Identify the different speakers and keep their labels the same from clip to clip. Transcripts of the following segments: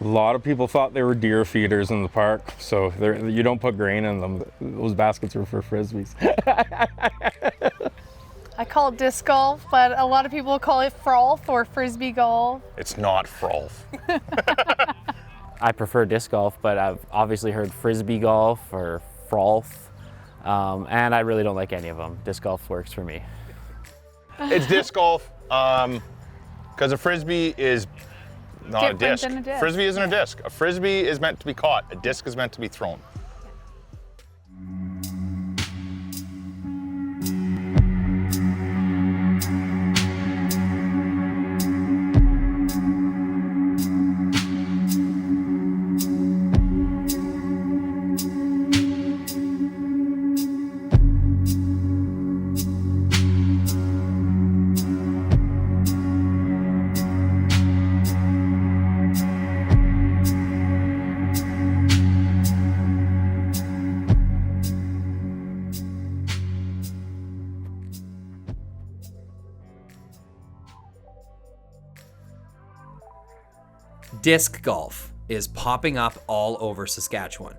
Speaker 1: A lot of people thought they were deer feeders in the park, so you don't put grain in them. Those baskets are for frisbees.
Speaker 2: I call it disc golf, but a lot of people call it frolf or frisbee golf.
Speaker 3: It's not frolf.
Speaker 4: I prefer disc golf, but I've obviously heard frisbee golf or frolf, and I really don't like any of them. Disc golf works for me.
Speaker 3: It's disc golf, because a frisbee is not a disc.
Speaker 2: Than a disc.
Speaker 3: Frisbee isn't a disc. A frisbee is meant to be caught. A disc is meant to be thrown.
Speaker 5: Disc golf is popping up all over Saskatchewan.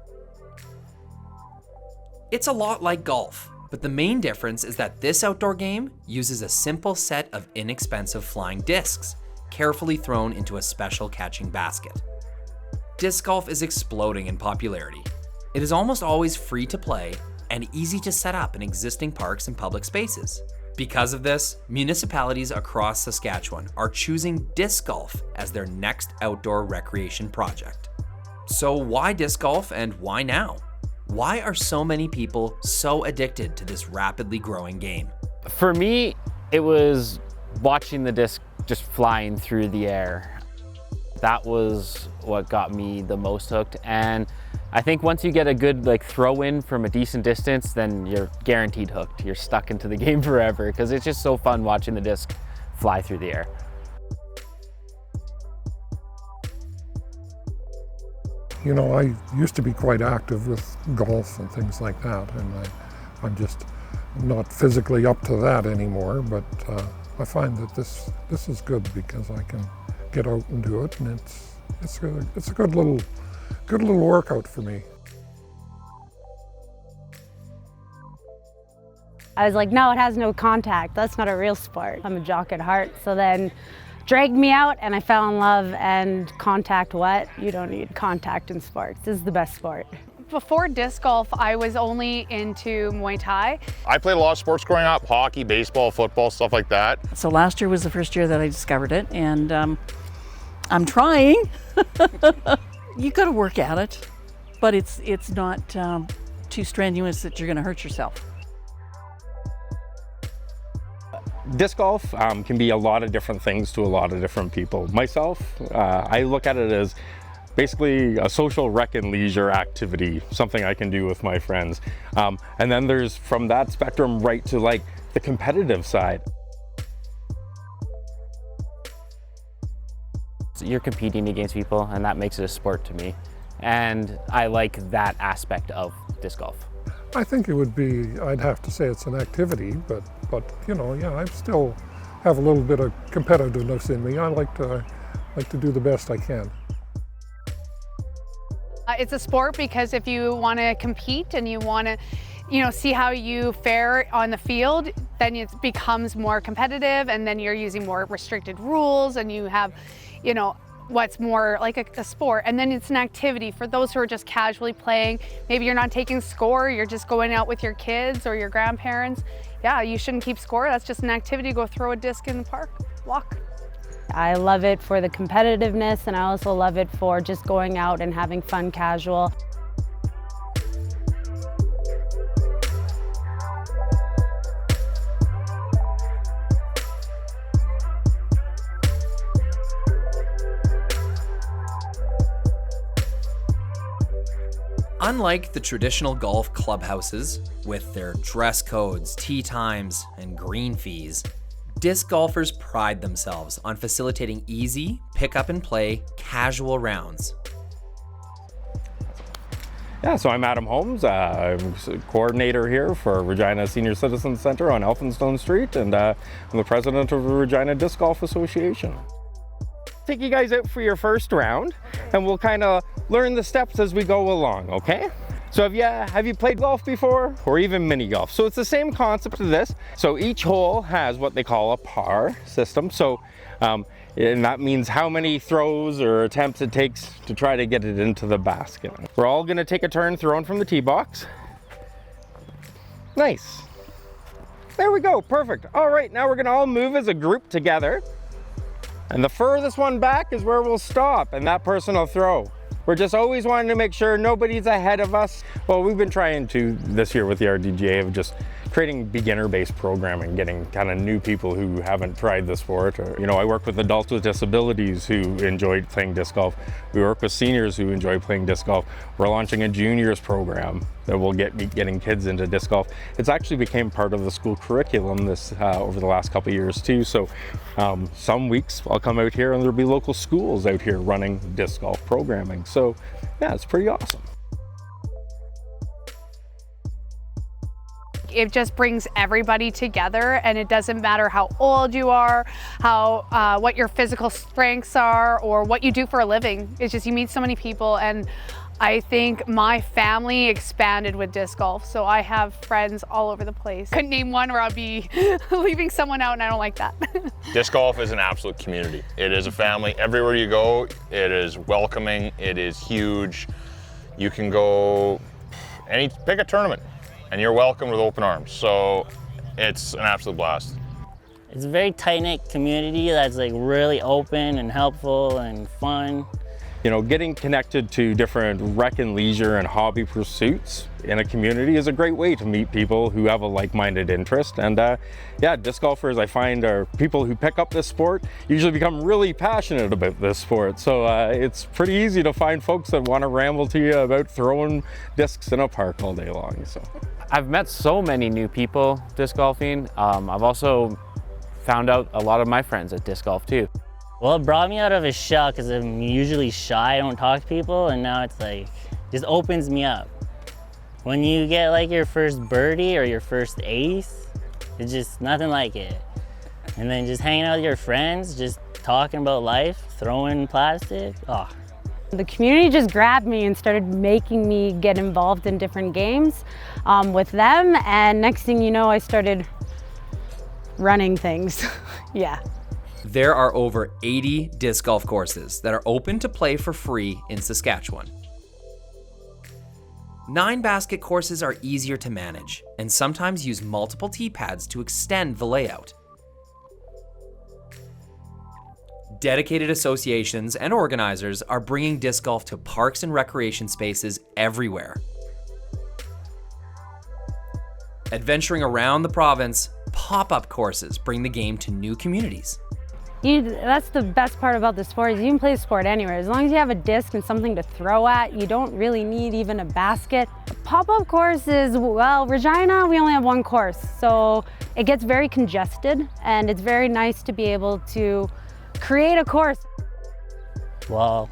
Speaker 5: It's a lot like golf, but the main difference is that this outdoor game uses a simple set of inexpensive flying discs, carefully thrown into a special catching basket. Disc golf is exploding in popularity. It is almost always free to play and easy to set up in existing parks and public spaces. Because of this, municipalities across Saskatchewan are choosing disc golf as their next outdoor recreation project. So why disc golf and why now? Why are so many people so addicted to this rapidly growing game?
Speaker 4: For me, it was watching the disc just flying through the air. That was what got me the most hooked. And I think once you get a good throw in from a decent distance, then you're guaranteed hooked. You're stuck into the game forever because it's just so fun watching the disc fly through the air.
Speaker 6: You know, I used to be quite active with golf and things like that, and I'm just not physically up to that anymore, but I find that this is good because I can get out and do it, and it's a good little workout for me.
Speaker 7: I was like, no, it has no contact. That's not a real sport. I'm a jock at heart. So then dragged me out and I fell in love, and contact what? You don't need contact in sports. This is the best sport.
Speaker 2: Before disc golf, I was only into Muay Thai.
Speaker 3: I played a lot of sports growing up, hockey, baseball, football, stuff like that.
Speaker 8: So last year was the first year that I discovered it, and I'm trying. You got to work at it, but it's not too strenuous that you're going to hurt yourself.
Speaker 1: Disc golf can be a lot of different things to a lot of different people. Myself, I look at it as basically a social rec and leisure activity, something I can do with my friends. And then there's from that spectrum right to the competitive side.
Speaker 4: You're competing against people, and that makes it a sport to me. And I like that aspect of disc golf.
Speaker 6: I think it would be, I'd have to say it's an activity, but you know, yeah, I still have a little bit of competitiveness in me. I like to do the best I can.
Speaker 2: It's a sport because if you want to compete and you want to, see how you fare on the field, then it becomes more competitive, and then you're using more restricted rules, and you have, what's more like a sport. And then it's an activity for those who are just casually playing. Maybe you're not taking score, you're just going out with your kids or your grandparents. Yeah, you shouldn't keep score. That's just an activity. Go throw a disc in the park, walk.
Speaker 7: I love it for the competitiveness, and I also love it for just going out and having fun casual.
Speaker 5: Unlike the traditional golf clubhouses, with their dress codes, tee times, and green fees, disc golfers pride themselves on facilitating easy, pick up and play, casual rounds.
Speaker 1: Yeah, so I'm Adam Holmes. I'm coordinator here for Regina Senior Citizen Center on Elphinstone Street, and I'm the president of the Regina Disc Golf Association. Take you guys out for your first round. and we'll kind of learn the steps as we go along, okay? So have you played golf before, or even mini golf? So it's the same concept of this. So each hole has what they call a par system. So and that means how many throws or attempts it takes to try to get it into the basket. We're all gonna take a turn throwing from the tee box. Nice. There we go, perfect. All right, now we're gonna all move as a group together. And the furthest one back is where we'll stop, and that person will throw. We're just always wanting to make sure nobody's ahead of us. Well, we've been trying to this year with the RDGA of just creating beginner-based programming, getting kind of new people who haven't tried the sport. Or, you know, I work with adults with disabilities who enjoy playing disc golf. We work with seniors who enjoy playing disc golf. We're launching a juniors program that will be getting kids into disc golf. It's actually became part of the school curriculum this over the last couple of years too. So some weeks I'll come out here and there'll be local schools out here running disc golf programming. So yeah, it's pretty awesome.
Speaker 2: It just brings everybody together, and it doesn't matter how old you are, what your physical strengths are, or what you do for a living. It's just you meet so many people, and I think my family expanded with disc golf, so I have friends all over the place. Couldn't name one or I'll be leaving someone out, and I don't like that.
Speaker 3: Disc golf is an absolute community. It is a family. Everywhere you go, it is welcoming, it is huge. You can go pick a tournament, and you're welcome with open arms. So it's an absolute blast.
Speaker 9: It's a very tight-knit community that's like really open and helpful and fun.
Speaker 1: You know, getting connected to different rec and leisure and hobby pursuits in a community is a great way to meet people who have a like-minded interest. And yeah, disc golfers I find are people who pick up this sport usually become really passionate about this sport. So it's pretty easy to find folks that want to ramble to you about throwing discs in a park all day long. So
Speaker 4: I've met so many new people disc golfing. I've also found out a lot of my friends at disc golf too.
Speaker 9: Well, it brought me out of a shell because I'm usually shy, I don't talk to people, and now it's like, just opens me up. When you get like your first birdie or your first ace, it's just nothing like it. And then just hanging out with your friends, just talking about life, throwing plastic, oh.
Speaker 7: The community just grabbed me and started making me get involved in different games with them, and next thing you know, I started running things, yeah.
Speaker 5: There are over 80 disc golf courses that are open to play for free in Saskatchewan. 9 basket courses are easier to manage and sometimes use multiple tee pads to extend the layout. Dedicated associations and organizers are bringing disc golf to parks and recreation spaces everywhere. Adventuring around the province, pop-up courses bring the game to new communities.
Speaker 7: That's the best part about the sport, is you can play the sport anywhere. As long as you have a disc and something to throw at, you don't really need even a basket. Pop-up courses, well, Regina, we only have one course, so it gets very congested, and it's very nice to be able to create a course.
Speaker 9: Well,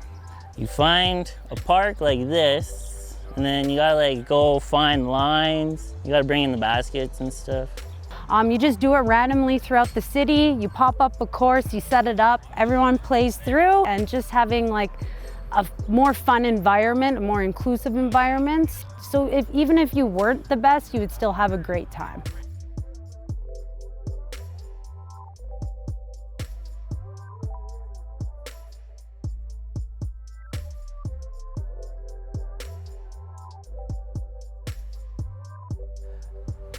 Speaker 9: you find a park like this, and then you gotta like go find lines, you gotta bring in the baskets and stuff.
Speaker 7: You just do it randomly throughout the city. You pop up a course, you set it up, everyone plays through, and just having like a more fun environment, a more inclusive environment. So even if you weren't the best, you would still have a great time.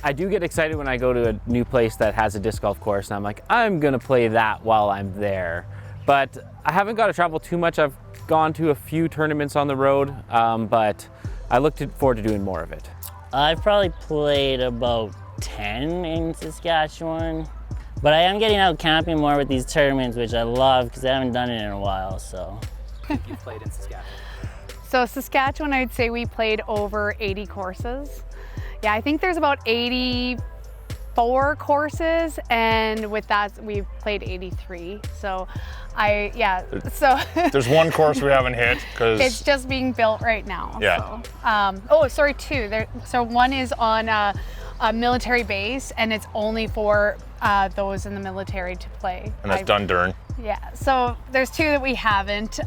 Speaker 4: I do get excited when I go to a new place that has a disc golf course, and I'm like, I'm gonna play that while I'm there. But I haven't got to travel too much. I've gone to a few tournaments on the road, but I look forward to doing more of it.
Speaker 9: I've probably played about 10 in Saskatchewan, but I am getting out camping more with these tournaments, which I love because I haven't done it in a while, so.
Speaker 5: You've played in Saskatchewan.
Speaker 2: So Saskatchewan, I'd say we played over 80 courses. Yeah, I think there's about 84 courses, and with that, we've played 83. So
Speaker 3: There's one course we haven't hit because
Speaker 2: it's just being built right now.
Speaker 3: Yeah.
Speaker 2: So, 2. So one is on a military base, and it's only for those in the military to play.
Speaker 3: And that's Dundurn.
Speaker 2: Yeah, so there's 2 that we haven't.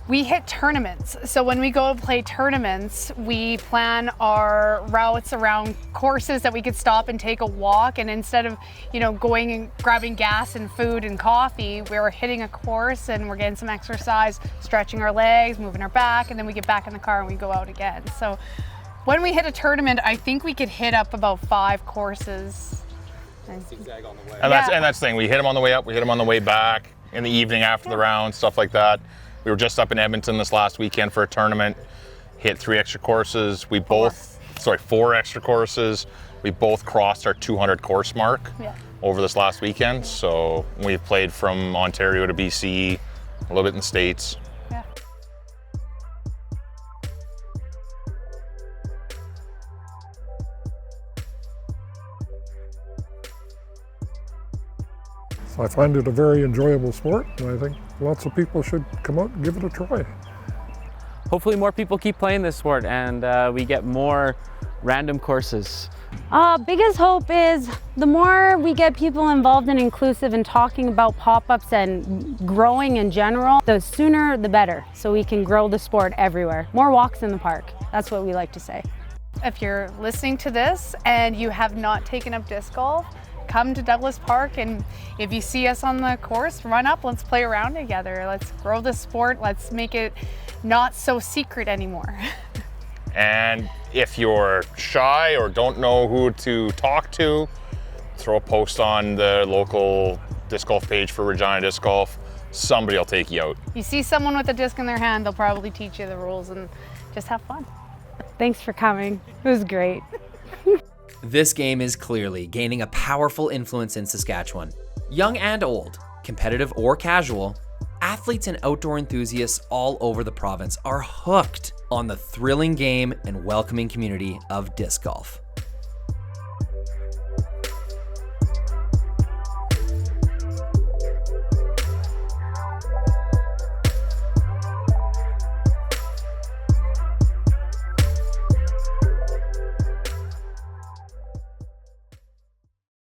Speaker 2: We hit tournaments. So when we go to play tournaments, we plan our routes around courses that we could stop and take a walk. And instead of, going and grabbing gas and food and coffee, we're hitting a course and we're getting some exercise, stretching our legs, moving our back, and then we get back in the car and we go out again. So when we hit a tournament, I think we could hit up about 5 courses.
Speaker 3: Zigzag on the way. And that's the thing. We hit them on the way up, we hit them on the way back, in the evening after the round, stuff like that. We were just up in Edmonton this last weekend for a tournament, hit 3 extra courses. 4 extra courses. We both crossed our 200 course mark over this last weekend. So we've played from Ontario to BC, a little bit in the States.
Speaker 2: Yeah.
Speaker 6: So I find it a very enjoyable sport, and I think lots of people should come out and give it a try.
Speaker 4: Hopefully more people keep playing this sport and we get more random courses.
Speaker 7: Biggest hope is the more we get people involved and inclusive and talking about pop-ups and growing in general, the sooner the better, so we can grow the sport everywhere. More walks in the park, that's what we like to say.
Speaker 2: If you're listening to this and you have not taken up disc golf, come to Douglas Park, and if you see us on the course, run up, let's play around together. Let's grow the sport, let's make it not so secret anymore.
Speaker 3: And if you're shy or don't know who to talk to, throw a post on the local disc golf page for Regina Disc Golf. Somebody will take you out.
Speaker 2: You see someone with a disc in their hand, they'll probably teach you the rules and just have fun.
Speaker 7: Thanks for coming, it was great.
Speaker 5: This game is clearly gaining a powerful influence in Saskatchewan. Young and old, competitive or casual, athletes and outdoor enthusiasts all over the province are hooked on the thrilling game and welcoming community of disc golf.